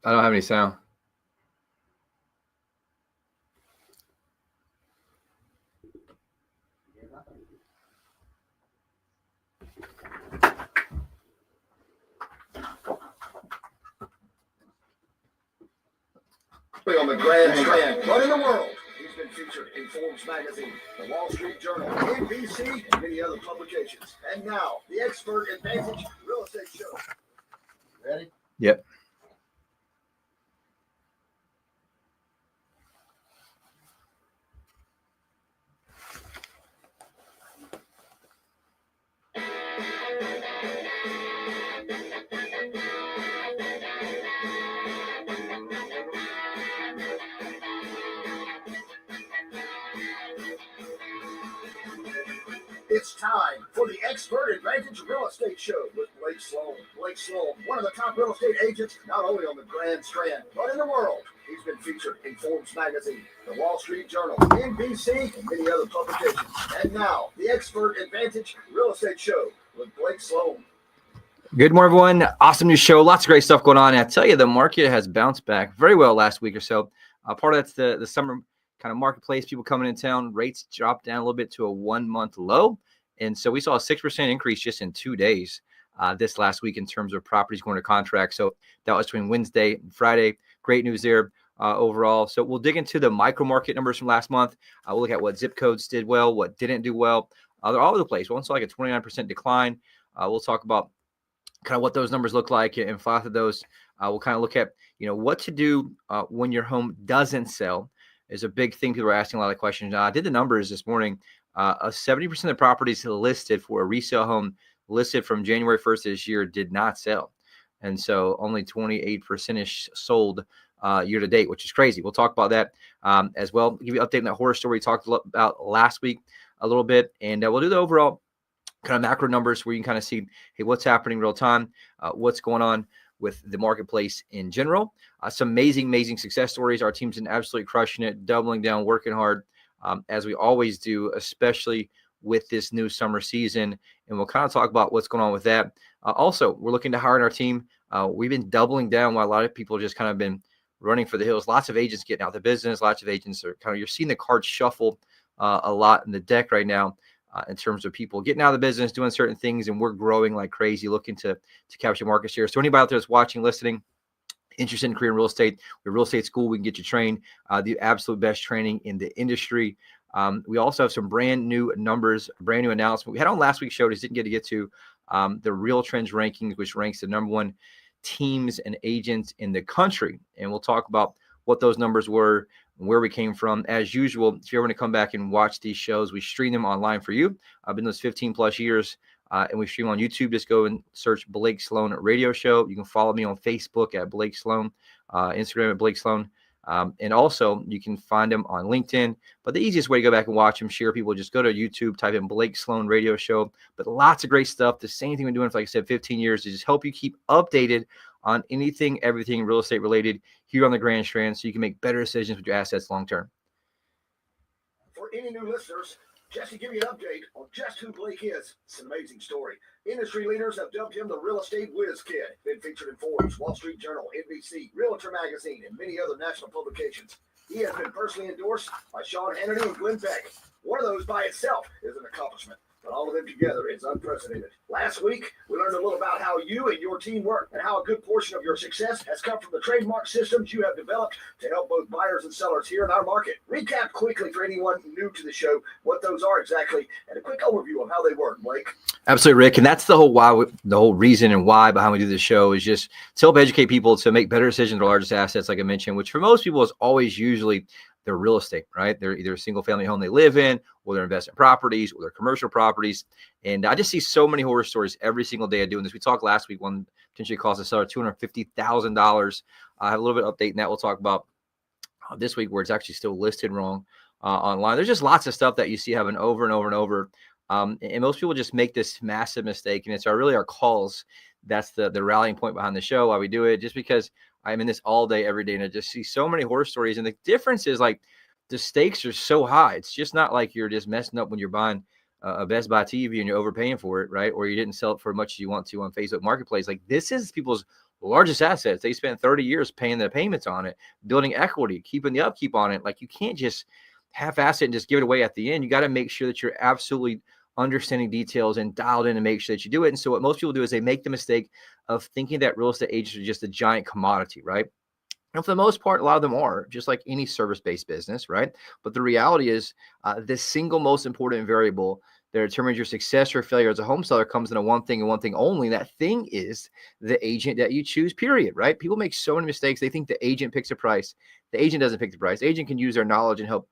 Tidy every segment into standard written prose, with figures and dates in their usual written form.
I don't have any sound. On the Grand Strand, running the world. He's been featured in Forbes magazine, the Wall Street Journal, NBC, and many other publications. And now, the Expert Advantage Real Estate Show. Ready? Yep. It's time for the Expert Advantage Real Estate Show with Blake Sloan. Blake Sloan, one of the top real estate agents, not only on the Grand Strand, but in the world. He's been featured in Forbes magazine, the Wall Street Journal, NBC, and many other publications. And now, the Expert Advantage Real Estate Show with Blake Sloan. Good morning, everyone. Awesome new show. Lots of great stuff going on. And I tell you, the market has bounced back very well last week or so. Part of that's the summer kind of marketplace, people coming in town. Rates dropped down a little bit to a 1 month low. And so we saw a 6% increase just in 2 days this last week in terms of properties going to contract. So that was between Wednesday and Friday. Great news there overall. So we'll dig into the micro market numbers from last month. We'll look at what zip codes did well, what didn't do well. They're all over the place. One saw like a 29% decline. We'll talk about kind of what those numbers look like and fly through those. We'll kind of look at, what to do when your home doesn't sell is a big thing. People are asking a lot of questions. I did the numbers this morning. 70% of the properties listed for a resale home listed from January 1st this year did not sell. And so only 28% sold year to date, which is crazy. We'll talk about that as well. Give you an update on that horror story we talked about last week a little bit. And we'll do the overall kind of macro numbers where you can kind of see, hey, what's happening real time, what's going on with the marketplace in general. Some amazing success stories. Our team's been absolutely crushing it, doubling down, working hard, as we always do, especially with this new summer season. And we'll kind of talk about what's going on with that. Also, we're looking to hire in our team. We've been doubling down while a lot of people just kind of been running for the hills. Lots of agents getting out the business. Lots of agents are you're seeing the cards shuffle a lot in the deck right now. In terms of people getting out of the business, doing certain things, and we're growing like crazy, looking to capture market share. So anybody out there that's watching, listening, interested in career in real estate, we're real estate school. We can get you trained, the absolute best training in the industry. We also have some brand new numbers, brand new announcement. We had on last week's show, just didn't get to the Real Trends rankings, which ranks the number one teams and agents in the country. And we'll talk about what those numbers were, where we came from. As usual, if you're going to come back and watch these shows, we stream them online for you. I've been doing this 15 plus years, and we stream on YouTube. Just go and search Blake Sloan Radio Show. You can follow me on Facebook at Blake Sloan, Instagram at Blake Sloan. And also you can find them on LinkedIn, but the easiest way to go back and watch them, share people, just go to YouTube, type in Blake Sloan Radio Show, but lots of great stuff. The same thing we're doing for, like I said, 15 years to just help you keep updated on anything, everything real estate related here on the Grand Strand, so you can make better decisions with your assets long-term. For any new listeners, just to give you an update on just who Blake is, it's an amazing story. Industry leaders have dubbed him the real estate whiz kid. Been featured in Forbes, Wall Street Journal, NBC, Realtor magazine, and many other national publications. He has been personally endorsed by Sean Hannity and Glenn Beck. One of those by itself is an accomplishment, but all of them together is unprecedented. Last week, we learned a little about how you and your team work and how a good portion of your success has come from the trademark systems you have developed to help both buyers and sellers here in our market. Recap quickly for anyone new to the show what those are exactly and a quick overview of how they work, Blake. Absolutely, Rick. And that's the whole reason and why behind we do this show is just to help educate people to make better decisions with their largest assets, like I mentioned, which for most people is always usually their real estate, right? They're either a single family home they live in, or they're investment properties, or they're commercial properties. And I just see so many horror stories every single day of doing this. We talked last week, one potentially cost a seller $250,000. I have a little bit of update in that we'll talk about this week, where it's actually still listed wrong online. There's just lots of stuff that you see happen over and over and over. And most people just make this massive mistake, and it's really our calls. That's the rallying point behind the show, why we do it, just because I'm in this all day, every day, and I just see so many horror stories. And the difference is, like, the stakes are so high. It's just not like you're just messing up when you're buying a Best Buy TV and you're overpaying for it, right? Or you didn't sell it for as much as you want to on Facebook Marketplace. Like, this is people's largest assets. They spent 30 years paying the payments on it, building equity, keeping the upkeep on it. Like, you can't just half-ass it and just give it away at the end. You got to make sure that you're absolutely understanding details and dialed in to make sure that you do it. And so what most people do is they make the mistake of thinking that real estate agents are just a giant commodity, right? And for the most part, a lot of them are, just like any service-based business, right? But the reality is the single most important variable that determines your success or failure as a home seller comes into one thing and one thing only. That thing is the agent that you choose, period, right? People make so many mistakes. They think the agent picks a price. The agent doesn't pick the price. The agent can use their knowledge and help,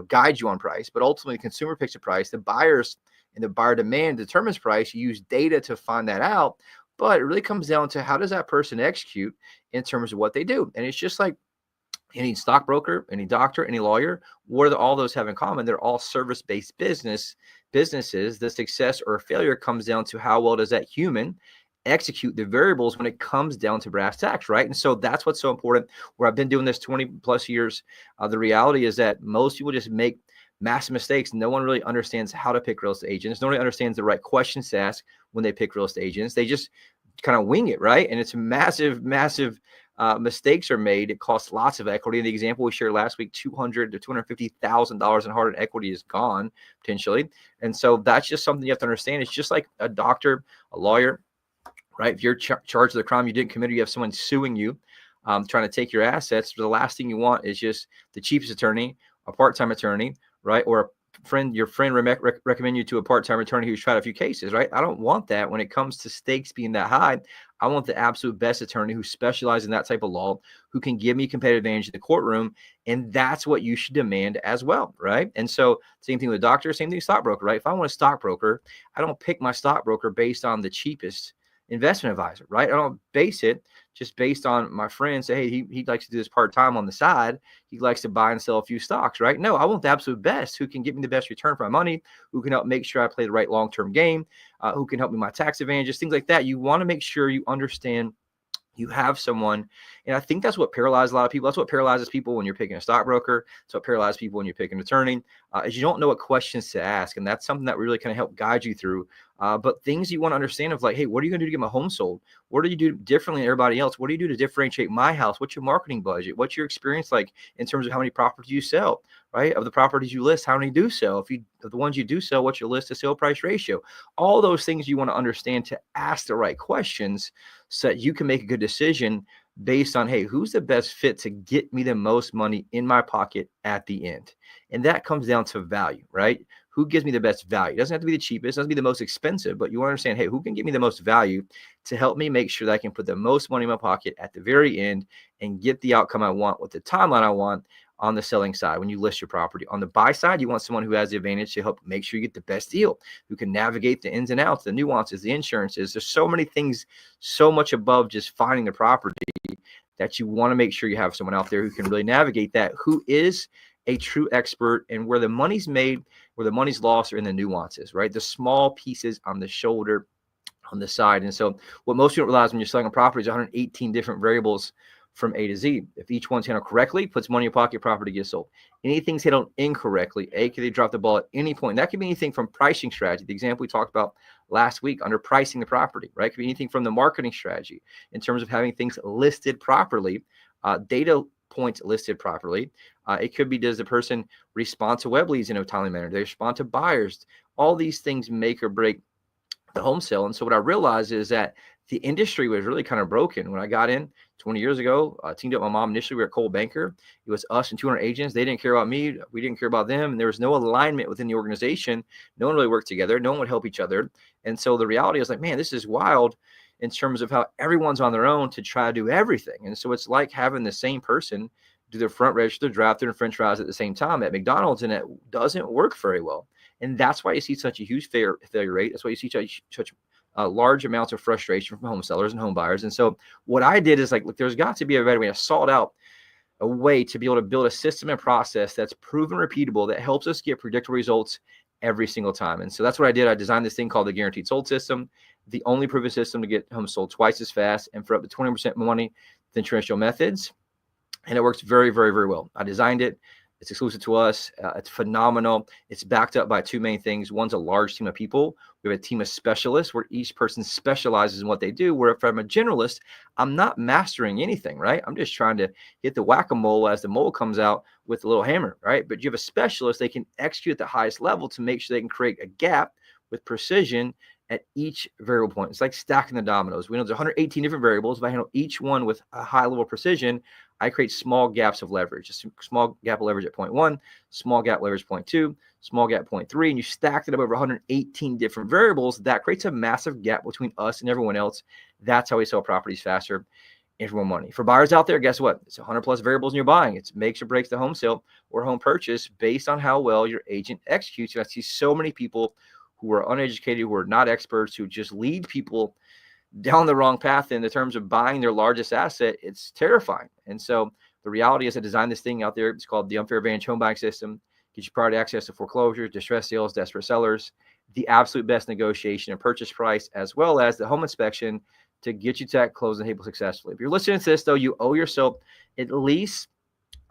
guide you on price, but ultimately the consumer picks a price. The buyers and the buyer demand determines price. You use data to find that out. But it really comes down to, how does that person execute in terms of what they do? And it's just like any stockbroker, any doctor, any lawyer. What do all those have in common? They're all service-based businesses. The success or failure comes down to how well does that human execute the variables when it comes down to brass tacks, right? And so that's what's so important. Where I've been doing this 20 plus years, the reality is that most people just make massive mistakes. No one really understands how to pick real estate agents. Nobody understands the right questions to ask when they pick real estate agents. They just kind of wing it, right? And it's massive mistakes are made. It costs lots of equity. In the example we shared last week, $200,000 to $250,000 in hard equity is gone potentially. And so that's just something you have to understand. It's just like a doctor, a lawyer, right? If you're charged with a crime you didn't commit, or you have someone suing you, trying to take your assets, the last thing you want is just the cheapest attorney, a part-time attorney, right? Or your friend recommend you to a part-time attorney who's tried a few cases, right? I don't want that. When it comes to stakes being that high, I want the absolute best attorney who specializes in that type of law, who can give me competitive advantage in the courtroom. And that's what you should demand as well, right? And so same thing with a doctor, same thing with stockbroker, right? If I want a stockbroker, I don't pick my stockbroker based on the cheapest investment advisor, right? I don't base it just based on my friend say, hey, he likes to do this part-time on the side. He likes to buy and sell a few stocks, right? No, I want the absolute best, who can give me the best return for my money, who can help make sure I play the right long-term game, who can help me with my tax advantages, things like that. You want to make sure you understand you have someone. And I think that's what paralyzes a lot of people. That's what paralyzes people when you're picking a stockbroker. That's what paralyzes people when you're picking an attorney, is you don't know what questions to ask. And that's something that really kind of help guide you through. But things you want to understand of like, hey, what are you going to do to get my home sold? What do you do differently than everybody else? What do you do to differentiate my house? What's your marketing budget? What's your experience like in terms of how many properties you sell, right? Of the properties you list, how many do sell? Of the ones you do sell, what's your list to sale price ratio? All those things you want to understand to ask the right questions so that you can make a good decision based on, hey, who's the best fit to get me the most money in my pocket at the end? And that comes down to value, right? Who gives me the best value? It doesn't have to be the cheapest, it doesn't have to be the most expensive, but you want to understand, hey, who can give me the most value to help me make sure that I can put the most money in my pocket at the very end and get the outcome I want with the timeline I want on the selling side when you list your property. On the buy side, you want someone who has the advantage to help make sure you get the best deal, who can navigate the ins and outs, the nuances, the insurances. There's so many things, so much above just finding the property, that you want to make sure you have someone out there who can really navigate that, who is a true expert, and where the money's made, where the money's lost are in the nuances, right? The small pieces on the shoulder, on the side. And so what most people realize when you're selling a property is 118 different variables from A to Z. If each one's handled correctly, puts money in your pocket, property gets sold. Anything's handled incorrectly, aka drop the ball at any point. That could be anything from pricing strategy, the example we talked about last week, underpricing the property, right? It could be anything from the marketing strategy in terms of having things listed properly, data points listed properly. It could be, does the person respond to web leads in a timely manner? Do they respond to buyers? All these things make or break the home sale. And so what I realized is that the industry was really kind of broken. When I got in 20 years ago, teamed up with my mom initially. We were at Cold Banker. It was us and 200 agents. They didn't care about me. We didn't care about them. And there was no alignment within the organization. No one really worked together. No one would help each other. And so the reality is like, man, this is wild in terms of how everyone's on their own to try to do everything. And so it's like having the same person do their front register, drive-through, and french fries at the same time at McDonald's, and it doesn't work very well. And that's why you see such a huge failure rate. That's why you see such large amounts of frustration from home sellers and home buyers. And so what I did is like, look, there's got to be a better way. I sought out a way to be able to build a system and process that's proven repeatable, that helps us get predictable results every single time. And so that's what I did. I designed this thing called the Guaranteed Sold System, the only proven system to get homes sold twice as fast and for up to 20% more money than traditional methods. And it works very, very, very well. I designed it. It's exclusive to us. It's phenomenal. It's backed up by two main things. One's a large team of people. We have a team of specialists where each person specializes in what they do. Where if I'm a generalist, I'm not mastering anything, right? I'm just trying to hit the whack-a-mole as the mole comes out with a little hammer, right? But you have a specialist, they can execute at the highest level to make sure they can create a gap with precision at each variable point. It's like stacking the dominoes. We know there's 118 different variables. If I handle each one with a high level of precision, I create small gaps of leverage. Just a small gap of leverage at point 1, small gap leverage point 2, small gap point 3, and you stack it up over 118 different variables. That creates a massive gap between us and everyone else. That's how we sell properties faster and for more money. For buyers out there, guess what? It's 100 plus variables in your buying. It makes or breaks the home sale or home purchase based on how well your agent executes. And I see so many people who are uneducated, who are not experts, who just lead people down the wrong path in the terms of buying their largest asset. It's terrifying. And so the reality is I designed this thing out there. It's called the Unfair Advantage Home Buying System. Gives you priority access to foreclosures, distressed sales, desperate sellers, the absolute best negotiation and purchase price, as well as the home inspection to get you to that closing table successfully. If you're listening to this, though, you owe yourself at least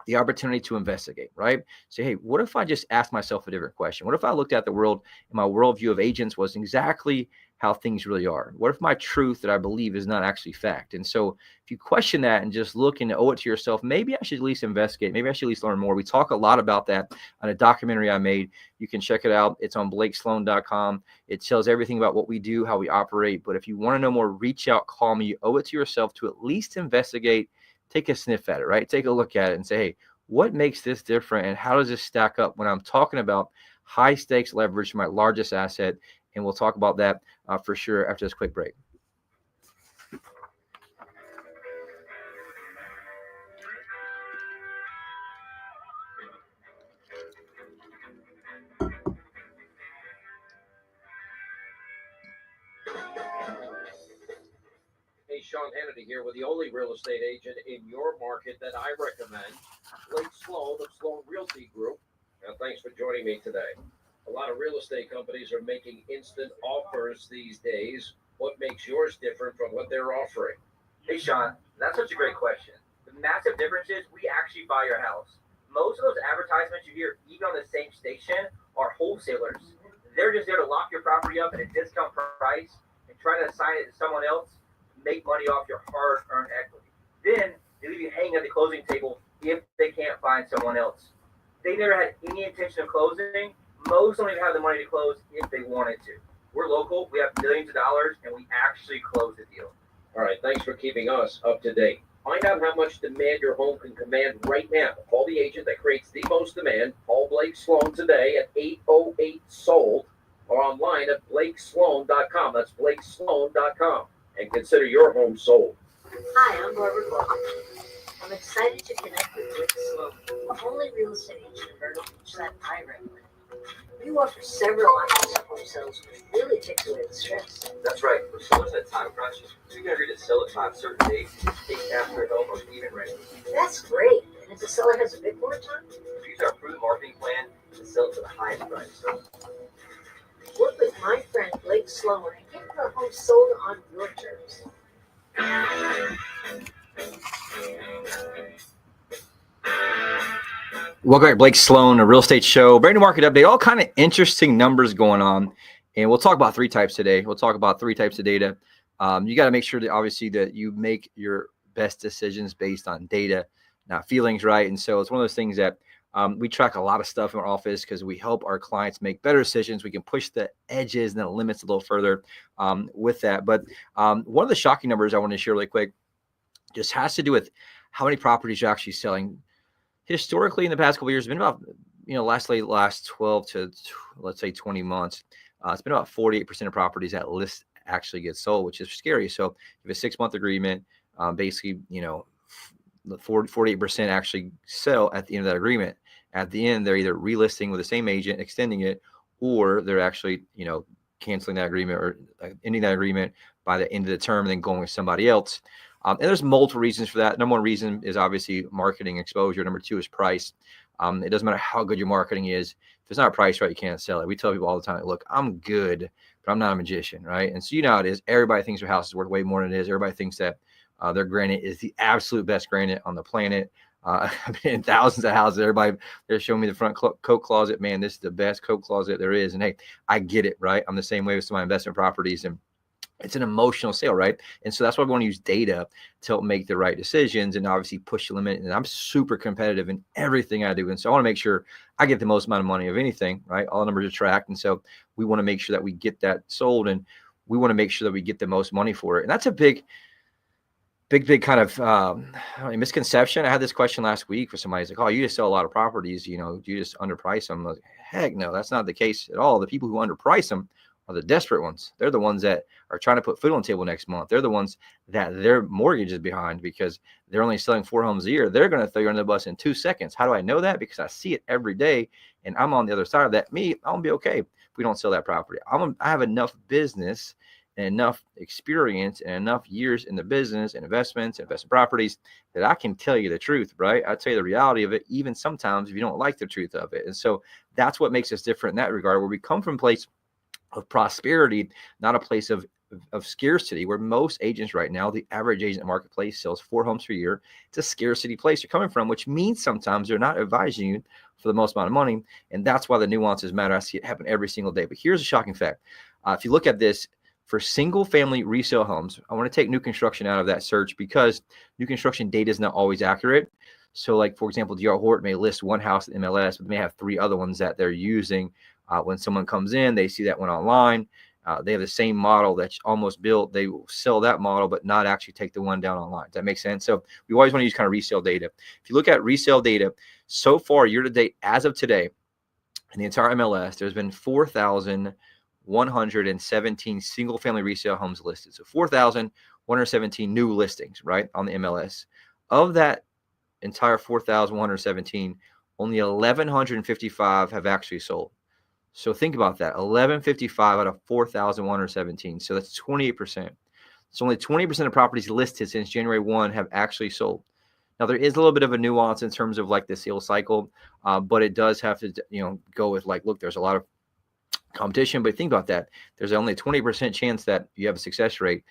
the opportunity to investigate, right? Say, hey, what if I just asked myself a different question? What if I looked at the world and my worldview of agents was exactly how things really are? What if my truth that I believe is not actually fact? And so if you question that and just look and owe it to yourself, maybe I should at least investigate. Maybe I should at least learn more. We talk a lot about that on a documentary I made. You can check it out. It's on blakesloan.com. It tells everything about what we do, how we operate. But if you want to know more, reach out, call me. You owe it to yourself to at least investigate. Take a sniff at it, right? Take a look at it and say, hey, what makes this different and how does this stack up when I'm talking about high stakes leverage for my largest asset? And we'll talk about that for sure after this quick break. Hey, Sean Hannity here with the only real estate agent in your market that I recommend, Blake Sloan of Sloan Realty Group. Now, thanks for joining me today. A lot of real estate companies are making instant offers these days. What makes yours different from what they're offering? Hey, Sean, that's such a great question. The massive difference is we actually buy your house. Most of those advertisements you hear, even on the same station, are wholesalers. They're just there to lock your property up at a discount price and try to assign it to someone else, make money off your hard-earned equity. Then they leave you hanging at the closing table if they can't find someone else. They never had any intention of closing. Most don't even have the money to close if they wanted to. We're local. We have millions of dollars, and we actually close the deal. All right, thanks for keeping us up to date. Find out how much demand your home can command right now. Call the agent that creates the most demand. Call Blake Sloan today at 808-SOLD or online at blakesloan.com. That's blakesloan.com. And consider your home sold. Hi, I'm Barbara Clark. I'm excited to connect with Blake Sloan, the only real estate agent in Myrtle Beach that I recommend. You offer several options of home sales, which really takes away the stress. That's right. For sellers at time crunch, you can agree to sell it by a certain date, take after home, or even rent. That's great. And if the seller has a bit more time, Use our proven marketing plan to sell it to the highest price. work with my friend Blake Sloan and get your home sold on your terms. Welcome back, Blake Sloan, a real estate show, brand new market update, all kind of interesting numbers going on. And we'll talk about three types today. We'll talk about three types of data. You got to make sure that obviously that you make your best decisions based on data, not feelings, right? And so it's one of those things that we track a lot of stuff in our office because we help our clients make better decisions. We can push the edges and the limits a little further with that. But one of the shocking numbers I want to share really quick just has to do with how many properties you're actually selling. Historically, in the past couple of years, it's been about, last 12 to let's say 20 months. It's been about 48% of properties that list actually get sold, which is scary. So you have a 6-month agreement, basically, 48% actually sell at the end of that agreement. At the end, they're either relisting with the same agent, extending it, or they're actually, canceling that agreement or ending that agreement by the end of the term and then going with somebody else. And there's multiple reasons for that. Number one reason is obviously marketing exposure. Number two is price. It doesn't matter how good your marketing is. If it's not priced right, you can't sell it. We tell people all the time, look, I'm good, but I'm not a magician, right? And so how it is. Everybody thinks their house is worth way more than it is. Everybody thinks that their granite is the absolute best granite on the planet. I've been in thousands of houses. Everybody, they're showing me the front coat closet. Man, this is the best coat closet there is. And hey, I get it, right? I'm the same way with some of my investment properties, and it's an emotional sale, right? And so that's why we want to use data to help make the right decisions and obviously push the limit. And I'm super competitive in everything I do. And so I want to make sure I get the most amount of money of anything, right? All the numbers are tracked. And so we want to make sure that we get that sold, and we want to make sure that we get the most money for it. And that's a big kind of misconception. I had this question last week for somebody. Who's like, oh, you just sell a lot of properties, do you just underprice them? I'm like, heck no, that's not the case at all. The people who underprice them are the desperate ones. They're the ones that are trying to put food on the table next month. They're the ones that their mortgage is behind because they're only selling 4 homes a year. They're going to throw you under the bus in 2 seconds. How do I know that? Because I see it every day, and I'm on the other side of that. I'm gonna be okay if we don't sell that property. I have enough business and enough experience and enough years in the business and investments and investment properties that I can tell you the truth, right? I tell you the reality of it, even sometimes if you don't like the truth of it. And so that's what makes us different in that regard, where we come from a place of prosperity, not a place of scarcity, where most agents right now, the average agent marketplace sells 4 homes per year. It's a scarcity place you're coming from, which means sometimes they're not advising you for the most amount of money. And that's why the nuances matter. I see it happen every single day. But here's a shocking fact. If you look at this, for single family resale homes, I want to take new construction out of that search because new construction data is not always accurate. So like, for example, D.R. Horton may list one house in MLS, but they may have 3 other ones that they're using. When someone comes in, they see that one online. They have the same model that's almost built. They will sell that model, but not actually take the one down online. Does that make sense? So we always want to use kind of resale data. If you look at resale data, so far year to date, as of today, in the entire MLS, there's been 4,117 single family resale homes listed. So 4,117 new listings, right, on the MLS. Of that entire 4,117, only 1,155 have actually sold. So think about that, 1,155 out of 4,117. So that's 28%. So only 20% of properties listed since January 1 have actually sold. Now, there is a little bit of a nuance in terms of like the sales cycle, but it does have to, go with like, look, there's a lot of competition, but think about that. There's only a 20% chance that you have a success rate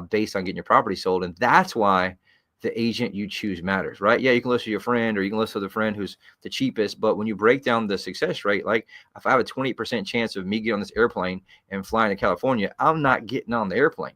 based on getting your property sold. And that's why the agent you choose matters, right? Yeah, you can list with your friend, or you can list with a friend who's the cheapest. But when you break down the success rate, like if I have a 20% chance of me getting on this airplane and flying to California, I'm not getting on the airplane.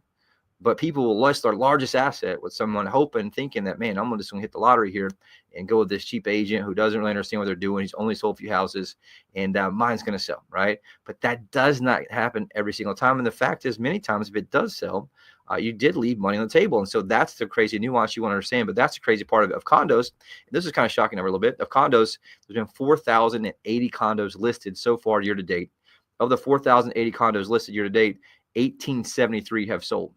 But people will list their largest asset with someone hoping, thinking that, man, I'm just going to hit the lottery here and go with this cheap agent who doesn't really understand what they're doing. He's only sold a few houses, and mine's going to sell, right? But that does not happen every single time. And the fact is, many times if it does sell, you did leave money on the table. And so that's the crazy nuance you want to understand. But that's the crazy part of it. Of condos, and this is kind of shocking a little bit, of condos, there's been 4,080 condos listed so far year to date. Of the 4,080 condos listed year to date, 1,873 have sold,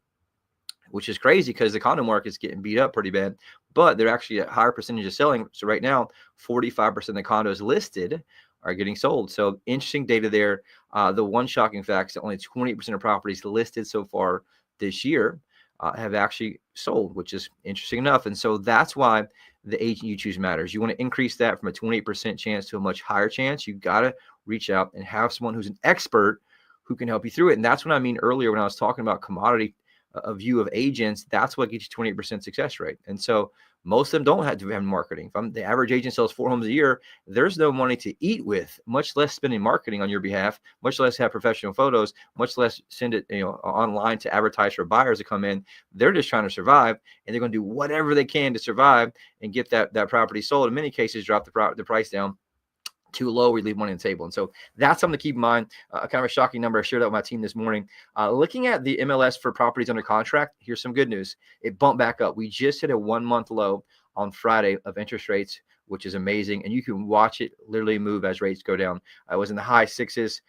which is crazy because the condo market is getting beat up pretty bad, but they're actually a higher percentage of selling. So right now, 45% of the condos listed are getting sold. So interesting data there. The one shocking fact is that only 20% of properties listed so far this year have actually sold, which is interesting enough. And so that's why the agent you choose matters. You want to increase that from a 28% chance to a much higher chance. You got to reach out and have someone who's an expert who can help you through it. And that's what I mean earlier when I was talking about commodity, a view of agents. That's what gets you 28% success rate. And so most of them don't have to have marketing. If the average agent sells 4 homes a year, there's no money to eat with, much less spending marketing on your behalf, much less have professional photos, much less send it online to advertise for buyers to come in. They're just trying to survive, and they're going to do whatever they can to survive and get that property sold. In many cases, drop the price down too low, we leave money on the table. And so that's something to keep in mind. Kind of a shocking number. I shared that with my team this morning. Looking at the MLS for properties under contract, here's some good news. It bumped back up. We just hit a 1-month low on Friday of interest rates, which is amazing. And you can watch it literally move as rates go down. I was in the high 6s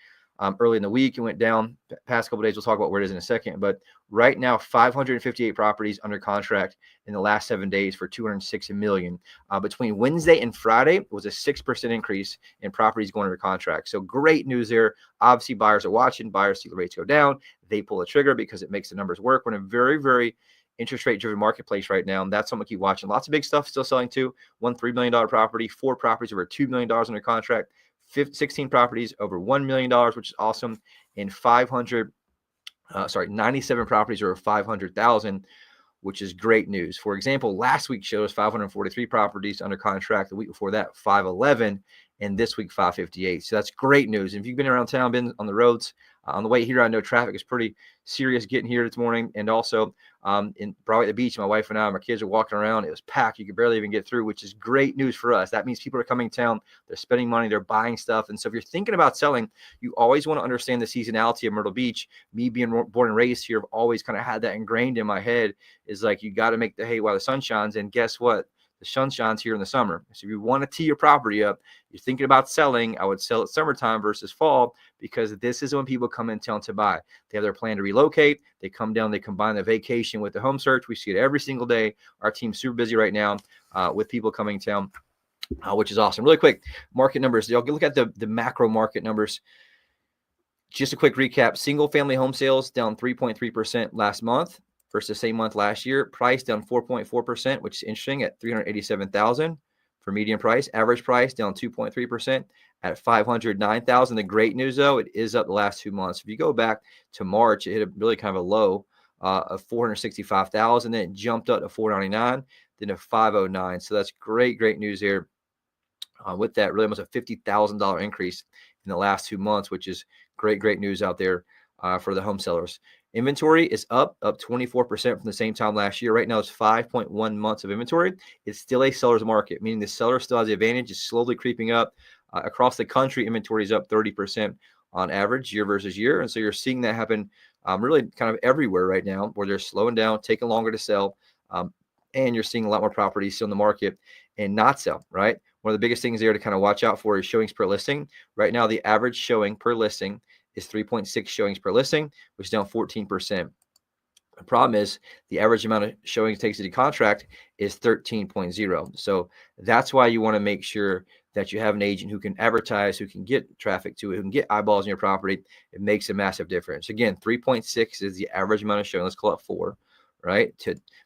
early in the week. It went down past couple of days. We'll talk about where it is in a second. But right now, 558 properties under contract in the last 7 days for $206 million. Between Wednesday and Friday, it was a 6% increase in properties going under contract. So great news there. Obviously, buyers are watching. Buyers see the rates go down. They pull the trigger because it makes the numbers work. We're in a very, very interest rate driven marketplace right now. And that's something to keep watching. Lots of big stuff still selling too. $1 $3 million property, 4 properties over $2 million under contract. 16 properties over $1 million, which is awesome, and 97 properties over $500,000. which is great news. For example, last week showed us 543 properties under contract. The week before that, 511, and this week 558. So that's great news. And if you've been around town, been on the roads, on the way here, I know traffic is pretty serious getting here this morning. And also in Broadway at the beach, my wife and I, my kids are walking around. It was packed. You could barely even get through, which is great news for us. That means people are coming to town. They're spending money. They're buying stuff. And so if you're thinking about selling, you always want to understand the seasonality of Myrtle Beach. Me being born and raised here, I've always kind of had that ingrained in my head, is like, you got to make the hay while the sun shines. And guess what? The sun shines here in the summer. So if you want to tee your property up, you're thinking about selling, I would sell it summertime versus fall, because this is when people come in town to buy. They have their plan to relocate. They come down, they combine the vacation with the home search. We see it every single day. Our team's super busy right now with people coming to town, which is awesome. Really quick, market numbers. Y'all look at the macro market numbers. Just a quick recap. Single family home sales down 3.3% last month versus the same month last year. Price down 4.4%, which is interesting, at $387,000 for median price. Average price down 2.3% at $509,000. The great news, though, it is up the last 2 months. If you go back to March, it hit a really kind of a low of $465,000. Then it jumped up to $499,000, then to $509,000. So that's great news here. With that, really almost a $50,000 increase in the last 2 months, which is great news out there for the home sellers. Inventory is up 24% from the same time last year. Right now, it's 5.1 months of inventory. It's still a seller's market, meaning the seller still has the advantage. It's slowly creeping up. Across the country, inventory is up 30% on average year versus year. And so you're seeing that happen really kind of everywhere right now, where they're slowing down, taking longer to sell. And you're seeing a lot more properties still in the market and not sell, right? One of the biggest things there to kind of watch out for is showings per listing. Right now, the average showing per listing is 3.6 showings per listing, which is down 14%. The problem is the average amount of showings it takes to the contract is 13.0. So that's why you want to make sure that you have an agent who can advertise, who can get traffic to it, who can get eyeballs in your property. It makes a massive difference. Again, 3.6 is the average amount of showing. Let's call it 4, right?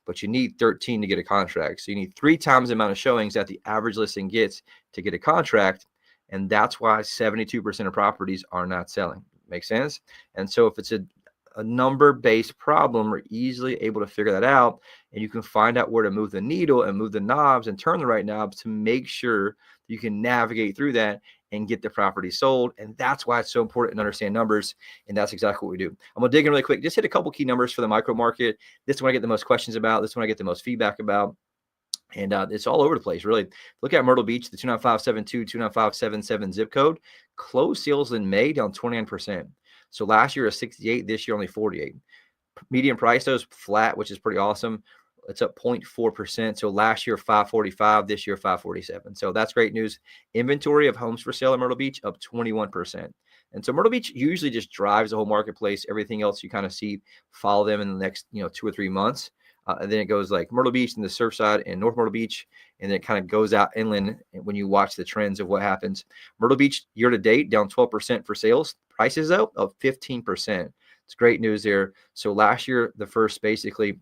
But you need 13 to get a contract. So you need 3 times the amount of showings that the average listing gets to get a contract. And that's why 72% of properties are not selling. Make sense? And so if it's a number-based problem, we're easily able to figure that out, and you can find out where to move the needle and move the knobs and turn the right knobs to make sure you can navigate through that and get the property sold. And that's why it's so important to understand numbers, and that's exactly what we do. I'm gonna dig in really quick, just hit a couple key numbers for the micro market. This one I get the most questions about, this one I get the most feedback about. And it's all over the place, really. Look at Myrtle Beach, the 29572, 29577 zip code. Closed sales in May down 29%. So last year is 68, this year only 48. Median price, though, is flat, which is pretty awesome. It's up 0.4%. So last year 545, this year 547. So that's great news. Inventory of homes for sale in Myrtle Beach up 21%. And so Myrtle Beach usually just drives the whole marketplace. Everything else you kind of see follow them in the next 2 or 3 months. And then it goes like Myrtle Beach and the Surfside and North Myrtle Beach. And then it kind of goes out inland when you watch the trends of what happens. Myrtle Beach year to date down 12% for sales. Prices though up 15%. It's great news there. So last year, the first basically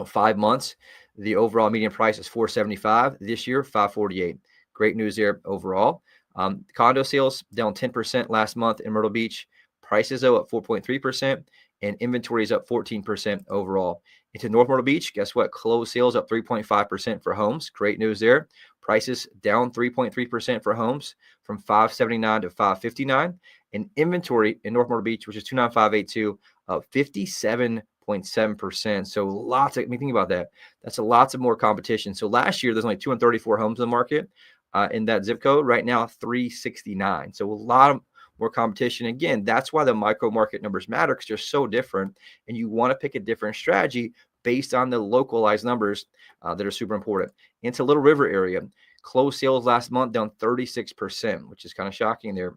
5 months, the overall median price is $475. This year, $548. Great news there overall. Condo sales down 10% last month in Myrtle Beach. Prices though up 4.3%. And inventory is up 14% overall. Into North Myrtle Beach, guess what? Closed sales up 3.5% for homes. Great news there. Prices down 3.3% for homes from $579 to $559. And inventory in North Myrtle Beach, which is 29582, up 57.7%. So lots of, think about that. That's lots of more competition. So last year, there's only 234 homes in the market in that zip code. Right now, 369. So a lot of more competition. Again, that's why the micro market numbers matter, because they're so different, and you want to pick a different strategy based on the localized numbers that are super important. Into Little River area, closed sales last month down 36%, which is kind of shocking there.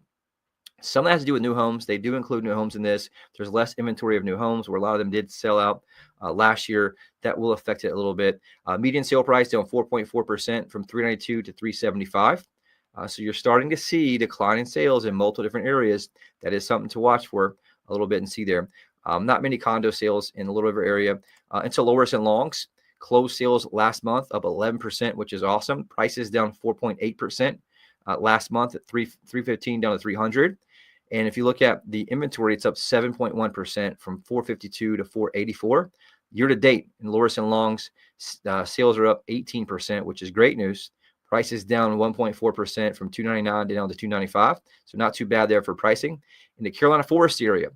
Some of that has to do with new homes. They do include new homes in this. There's less inventory of new homes, where a lot of them did sell out last year. That will affect it a little bit. Median sale price down 4.4% from $392 to $375. So you're starting to see declining sales in multiple different areas. That is something to watch for a little bit and see there. Not many condo sales in the Little River area. Into Loris and Longs, closed sales last month up 11%, which is awesome. Prices down 4.8% last month at 315 down to 300. And if you look at the inventory, it's up 7.1% from 452 to 484. Year to date in Loris and Longs, sales are up 18%, which is great news. Prices down 1.4% from $299 down to $295. So not too bad there for pricing. In the Carolina Forest area,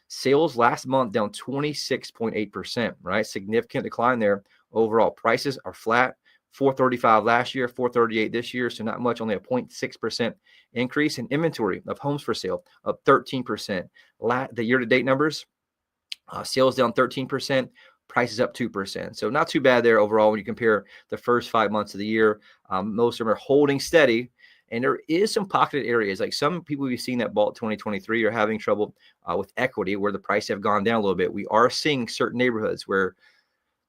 sales last month down 26.8%, right? Significant decline there. Overall prices are flat. 435 last year, 438 this year. So not much, only a 0.6% increase in inventory of homes for sale, up 13%. The year-to-date numbers, sales down 13%, prices up 2%. So not too bad there overall when you compare the first 5 months of the year. Most of them are holding steady. And there is some pocketed areas, like some people we've seen that bought 2023 are having trouble with equity where the price have gone down a little bit. We are seeing certain neighborhoods where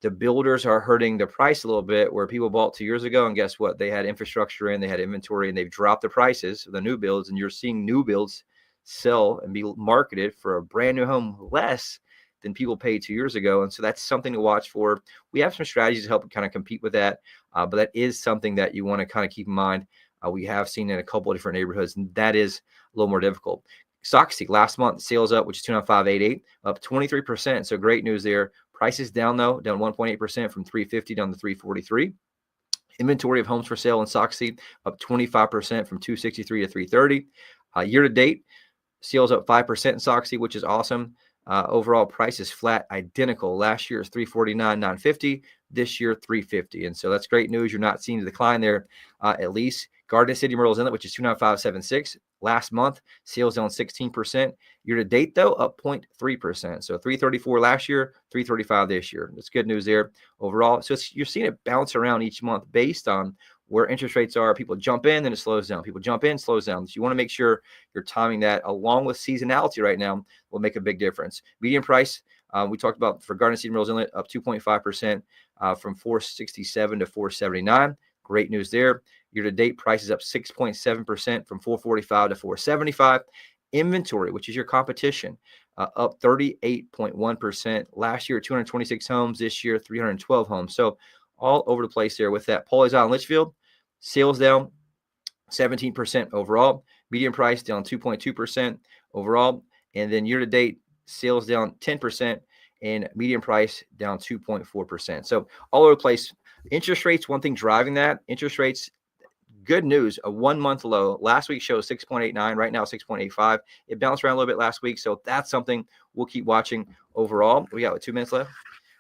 the builders are hurting the price a little bit, where people bought 2 years ago, and guess what? They had infrastructure in, they had inventory, and they've dropped the prices of the new builds, and you're seeing new builds sell and be marketed for a brand new home less than people paid 2 years ago. And so that's something to watch for. We have some strategies to help kind of compete with that, but that is something that you want to kind of keep in mind. We have seen in a couple of different neighborhoods, and that is a little more difficult. Soxy, last month, sales up, which is 29588, up 23%. So great news there. Prices down, though, down 1.8% from 350 down to 343. Inventory of homes for sale in Soxy up 25% from 263 to 330. Year to date, sales up 5% in Soxy, which is awesome. Overall price is flat, identical. Last year is 349, 950. This year 350, and so that's great news. You're not seeing the decline there, at least. Garden City Myrtle's Inlet, which is 29576. Last month, sales down 16%. Year to date, though, up 0.3%. So 334 last year, 335 this year. That's good news there overall. So you're seeing it bounce around each month based on where interest rates are. People jump in, then it slows down. People jump in, slows down. So you want to make sure you're timing that along with seasonality right now will make a big difference. Median price, we talked about for Garden City Myrtle's Inlet, up 2.5% from 467 to 479. Great news there. Year-to-date prices up 6.7% from 445 to 475. Inventory, which is your competition, up 38.1%. Last year, 226 homes. This year, 312 homes. So all over the place there with that. Pauley's Island, Litchfield, sales down 17% overall. Median price down 2.2% overall. And then year-to-date, sales down 10%. And median price down 2.4%. So all over the place. Interest rates, one thing driving that. Interest rates, good news, a 1 month low. Last week shows 6.89, right now 6.85. It bounced around a little bit last week, so that's something we'll keep watching overall. We got 2 minutes left.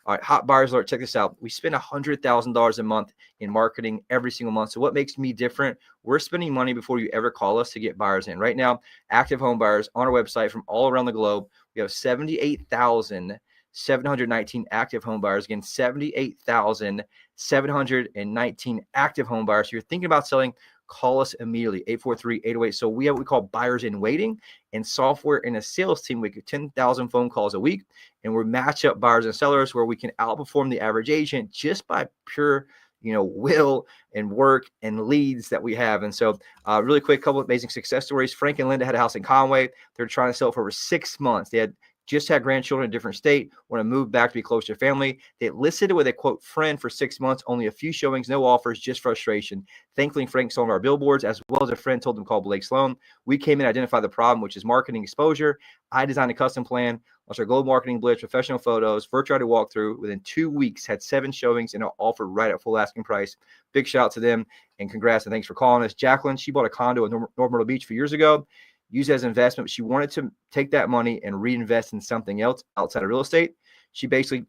All right, hot buyers alert, check this out. We spend $100,000 a month in marketing every single month. So what makes me different? We're spending money before you ever call us to get buyers in. Right now, active home buyers on our website from all around the globe. We have 78,719 active home buyers. Again, 78,719 active home buyers. So you're thinking about selling, call us immediately, 843-808. So we have what we call buyers in waiting, and software and a sales team. We get 10,000 phone calls a week, and we match up buyers and sellers where we can outperform the average agent just by pure will and work and leads that we have. And so really quick, couple of amazing success stories. Frank and Linda had a house in Conway. They're trying to sell it for over 6 months. They just had grandchildren in a different state, want to move back to be close to their family. They listed it with a quote friend for 6 months, only a few showings, no offers, just frustration. Thankfully, Frank saw on our billboards, as well as a friend told them to call Blake Sloan. We came in, identified the problem, which is marketing exposure. I designed a custom plan, launched our global marketing blitz, professional photos, virtual walkthrough. Within 2 weeks, had 7 showings and an offer right at full asking price. Big shout out to them, and congrats and thanks for calling us. Jacqueline, she bought a condo in North Myrtle Beach a few years ago. Use it as investment. She wanted to take that money and reinvest in something else outside of real estate. She basically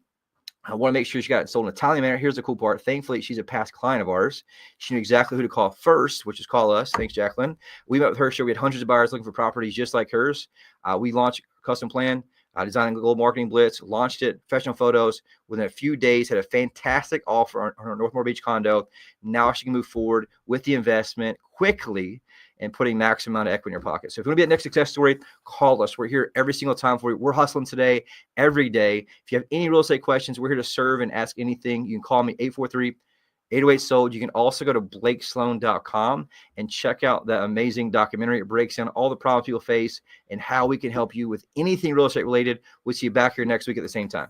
wanted to make sure she got it sold in a timely manner. Here's the cool part. Thankfully, she's a past client of ours. She knew exactly who to call first, which is call us. Thanks, Jacqueline. We met with her. We had hundreds of buyers looking for properties just like hers. We launched a custom plan, designed a global marketing blitz, launched it, professional photos. Within a few days, had a fantastic offer on her North Myrtle Beach condo. Now she can move forward with the investment quickly and putting maximum amount of equity in your pocket. So if you want to be at next success story, call us. We're here every single time for you. We're hustling today, every day. If you have any real estate questions, we're here to serve and ask anything. You can call me, 843-808-SOLD. You can also go to blakesloan.com and check out the amazing documentary. It breaks down all the problems people face and how we can help you with anything real estate related. We'll see you back here next week at the same time.